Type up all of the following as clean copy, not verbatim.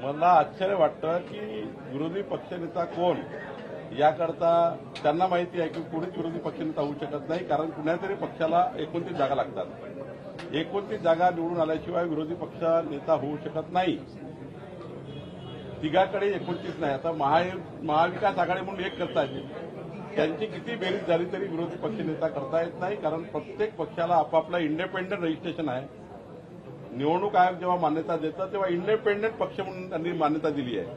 मला आश्चर्य वाटतं की विरोधी पक्षनेता कोण याकरता त्यांना माहिती आहे की कोणीच विरोधी पक्षनेता होऊ शकत नाही, कारण कुणातरी पक्षाला 29 जागा लागतात. 29 जागा निवडून आल्याशिवाय विरोधी पक्ष नेता होऊ शकत नाही. तिघाकडे 29 नाही. आता महाविकास आघाडी म्हणून एक करता येते, त्यांची किती बेरीज झाली तरी विरोधी पक्षनेता करता येत नाही, कारण प्रत्येक पक्षाला आपापला इंडिपेंडंट रजिस्ट्रेशन आहे. निवडणूक आयोग जेव्हा मान्यता देतं तेव्हा इंडिपेंडंट पक्ष म्हणून त्यांनी मान्यता दिली आहे.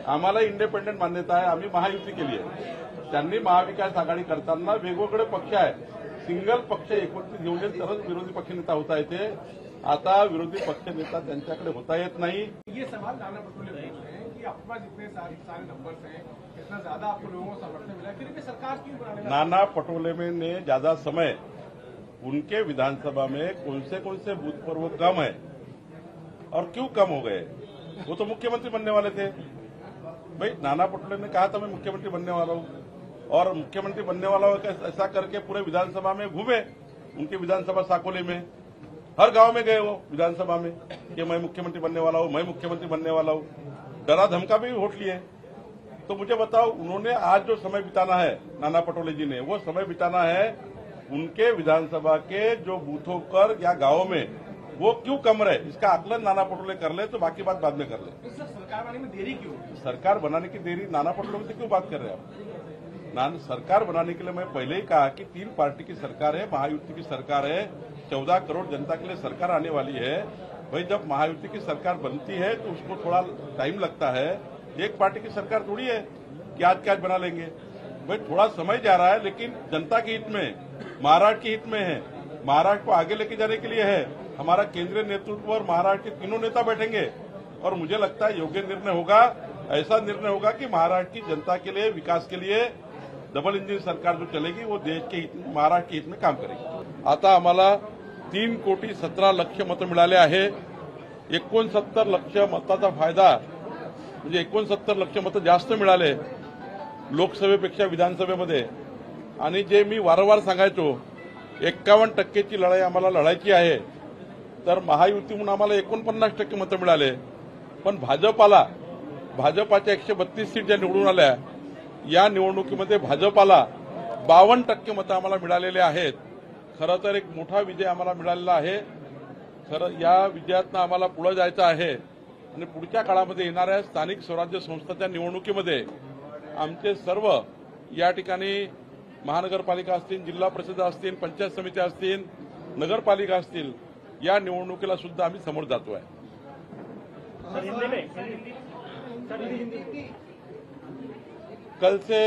आम्हाला इंडिपेंडंट मान्यता आहे, आम्ही महायुती केली आहे. त्यांनी महाविकास आघाडी करताना वेगवेगळे पक्ष आहे, सिंगल पक्ष 29 घेऊन येईल तरच विरोधी पक्षनेता होता येते. आता विरोधी पक्षनेता त्यांच्याकडे होता येत नाही. ये सवाल नाना पटोले कि आपके पास इतने सारे नंबर्स हैं, इतना ज्यादा आपको लोगों को समर्थन मिला, फिर भी सरकार क्यों बनाने? नाना पटोले ने ज्यादा समय उनके विधानसभा में कौन से भूतपूर्व कम है और क्यों कम हो गए? वो तो मुख्यमंत्री बनने वाले थे. भाई नाना पटोले ने कहा था मैं मुख्यमंत्री बनने वाला हूं, और मुख्यमंत्री बनने वाला हूं ऐसा करके पूरे विधानसभा में घूमे. उनकी विधानसभा साकोली में हर गांव में गए वो विधानसभा में कि मैं मुख्यमंत्री बनने वाला हूं, मैं मुख्यमंत्री बनने वाला हूं. डरा धमका भी वोट लिए. तो मुझे बताओ, उन्होंने आज जो समय बिताना है नाना पटोले जी ने, वो समय बिताना है उनके विधानसभा के जो बूथों पर या गांवों में वो क्यों कम रहे, इसका आकलन नाना पटोले कर ले, तो बाकी बात बाद में कर ले. तो सर सरकार बनाने में देरी क्यों? सरकार बनाने की देरी नाना पटोले से क्यों बात कर रहे हैं आप? सरकार बनाने के लिए मैं पहले ही कहा कि 3 पार्टी की सरकार है, महायुति की सरकार है, 14 करोड़ जनता के लिए सरकार आने वाली है. भाई जब महायुति की सरकार बनती है तो उसको थोड़ा टाइम लगता है. एक पार्टी की सरकार थोड़ी है कि आज क्या बना लेंगे. भाई थोड़ा समय जा रहा है, लेकिन जनता के हित में, महाराष्ट्र के हित में है. महाराष्ट्र को आगे लेके जाने के लिए है. हमारा केंद्रीय नेतृत्व और महाराष्ट्र के तीनों नेता बैठेंगे और मुझे लगता है योग्य निर्णय होगा. ऐसा निर्णय होगा कि महाराष्ट्र की जनता के लिए, विकास के लिए डबल इंजिन सरकार जो चलेगी वो देश के हित, महाराष्ट्र के हित में काम करेगी. आता आम्हाला 3,17,00,000 मतं मिळाले आहे. 69 लक्ष मताचा फायदा, म्हणजे 69 लक्ष मतं जास्त मिळाले लोकसभेपेक्षा विधानसभेमध्ये. आणि जे मी वारंवार सांगायचो 51% लढाई आम्हाला लढायची आहे, तर महायुती म्हणून आम्हाला 49% मतं मिळाले. पण भाजपाच्या 132 सीट ज्या निवडून आल्या, या निवडणुकीमध्ये भाजपाला 52% मतं आम्हाला मिळालेले आहेत. खरं तर एक मोठा विजय आम्हाला मिळालेला आहे. खरं या विजयातनं आम्हाला पुढे जायचं आहे आणि पुढच्या काळामध्ये येणाऱ्या स्थानिक स्वराज्य संस्थांच्या निवडणुकीमध्ये आमचे सर्व या ठिकाणी महानगरपालिका असतील, जिल्हा परिषद असतील, पंचायत समित्या असतील, नगरपालिका असतील, या निवडणुकीला सुद्धा आम्ही समोर जातोय. कल से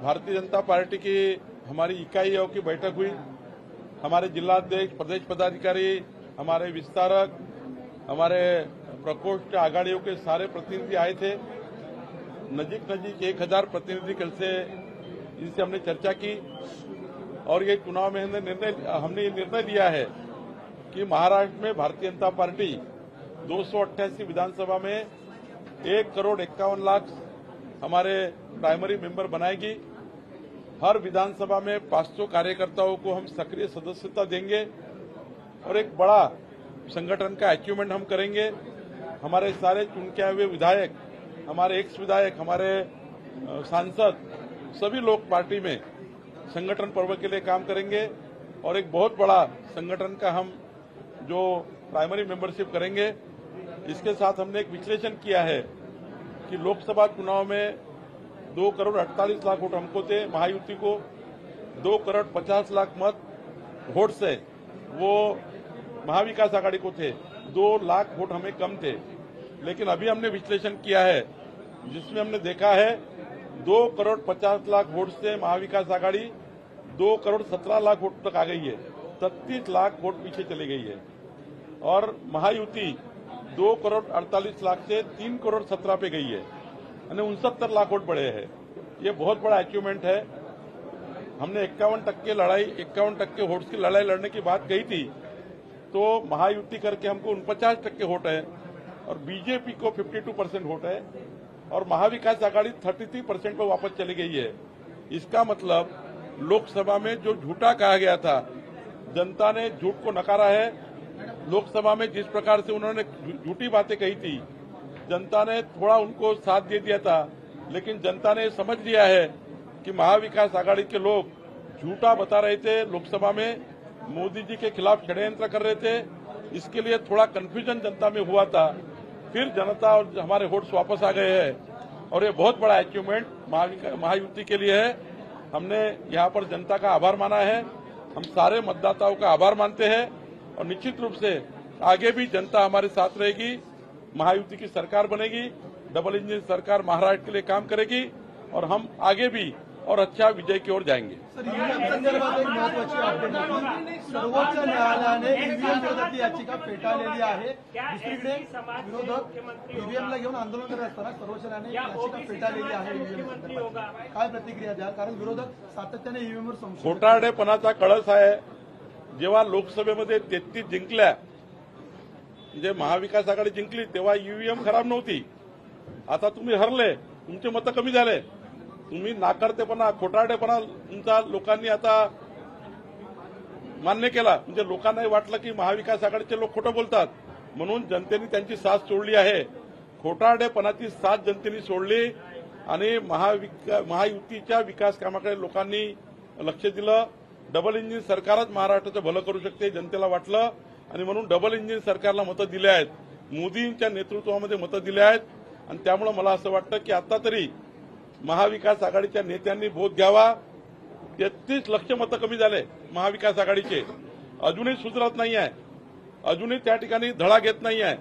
भारतीय जनता पार्टी की हमारी इकाइयों की बैठक हुई. हमारे जिलाध्यक्ष, प्रदेश पदाधिकारी, हमारे विस्तारक, हमारे प्रकोष्ठ आघाड़ियों के सारे प्रतिनिधि आए थे. नजीक 1000 प्रतिनिधि कल से इनसे हमने चर्चा की और ये चुनाव में हमने ये निर्णय लिया है कि महाराष्ट्र में भारतीय जनता पार्टी 288 विधानसभा में 1,51,00,000 हमारे प्राइमरी मेंबर बनाएगी. हर विधानसभा में 500 कार्यकर्ताओं को हम सक्रिय सदस्यता देंगे और एक बड़ा संगठन का अचीवमेंट हम करेंगे. हमारे सारे चुन के हुए विधायक, हमारे एक्स विधायक, हमारे सांसद, सभी लोग पार्टी में संगठन पर्व के लिए काम करेंगे और एक बहुत बड़ा संगठन का हम जो प्राइमरी मेंबरशिप करेंगे. इसके साथ हमने एक विश्लेषण किया है कि लोकसभा चुनाव में 2,48,00,000 वोट हमको थे, महायुति को 2,50,00,000 मत वोट से वो महाविकास आघाड़ी को थे. 2 लाख वोट हमें कम थे. लेकिन अभी हमने विश्लेषण किया है जिसमें हमने देखा है 2,50,00,000 वोट से महाविकास आघाड़ी 2,17,00,000 वोट तक आ गई है. 33 लाख वोट पीछे चली गई है. और महायुति 2,48,00,000 से 3,17,00,000 पे गई है यानी 69 लाख वोट बढ़े हैं. ये बहुत बड़ा अचीवमेंट है. हमने 51% वोट की लड़ाई लड़ने की बात कही थी, तो महायुति करके हमको 49% वोट है और बीजेपी को 52% वोट है और महाविकास आघाड़ी 33% पर वापस चली गई है. इसका मतलब लोकसभा में जो झूठा कहा गया था, जनता ने झूठ को नकारा है. लोकसभा में जिस प्रकार से उन्होंने झूठी बातें कही थी जनता ने थोड़ा उनको साथ दे दिया था, लेकिन जनता ने समझ लिया है कि महाविकास आघाड़ी के लोग झूठा बता रहे थे, लोकसभा में मोदी जी के खिलाफ षड्यंत्र कर रहे थे। इसके लिए थोड़ा कंफ्यूजन जनता में हुआ था, फिर जनता और हमारे वोट्स वापस आ गए हैं और ये बहुत बड़ा अचीवमेंट महायुति के लिए है। हमने यहाँ पर जनता का आभार माना है, हम सारे मतदाताओं का आभार मानते हैं और निश्चित रूप से आगे भी जनता हमारे साथ रहेगी। महायुति की सरकार बनेगी, डबल इंजन सरकार महाराष्ट्र के लिए काम करेगी और हम आगे भी और अच्छा विजय की ओर जाएंगे। सर, ईव्हीएम संदर्भात एक महत्वाची अपडेट होती, सर्वोच्च न्यायालयाने ईव्हीएम विरोधातली याचिका फेटाळलेली आहे। दुसरीकडे विरोधक ईव्हीएमला घेऊन आंदोलन करत असताना सर्वोच्च न्यायालयाने याचिका फेटाळलेली आहे ईव्हीएम संदर्भात। काय प्रतिक्रिया द्याल? कारण विरोधक सातत्याने ईव्हीएमवर संशय घोटाळेपणाचा कळस आहे। जेव्हा लोकसभेमध्ये 33 जिंकल्या, म्हणजे महाविकास आघाडी जिंकली, तेव्हा ईव्हीएम खराब नव्हती। आता तुम्ही हरले, तुमचे मतं कमी झाले, तुम्ही नाकारतेपणा, खोटारडेपणा तुमचा लोकांनी आता मान्य केला। म्हणजे लोकांनाही वाटलं की महाविकास आघाडीचे लोक खोटं बोलतात, म्हणून जनतेने त्यांची साथ सोडली आहे। खोटारडेपणाची साथ जनतेने सोडली आणि महायुतीच्या विकास कामाकडे लोकांनी लक्ष दिलं। डबल इंजिन सरकारच महाराष्ट्राचं भलं करू शकते, जनतेला वाटलं आणि म्हणून डबल इंजिन सरकारला मतं दिली आहेत, मोदींच्या नेतृत्वामध्ये मतं दिली आहेत। आणि त्यामुळे मला असं वाटतं की आता तरी महाविकास आघाडीच्या नेत्यांनी बोध घ्यावा। 33 लक्ष मतं कमी झाले महाविकास आघाडीचे, अजूनही सुधारत नाही आहे, अजूनही त्या ठिकाणी धडा घेत नाही आहे,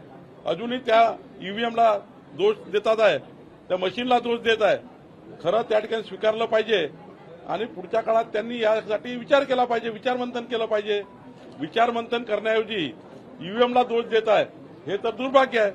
अजूनही त्या ईव्हीएमला दोष देतात आहे, त्या मशीनला दोष देत आहे। खरं त्या ठिकाणी स्वीकारलं पाहिजे आणि पुढच्या काळात त्यांनी यासाठी विचार केला पाहिजे, विचारमंथन केलं पाहिजे। विचारमंथन करण्याऐवजी ईव्हीएमला दोष देत आहे, हे तर दुर्भाग्य आहे।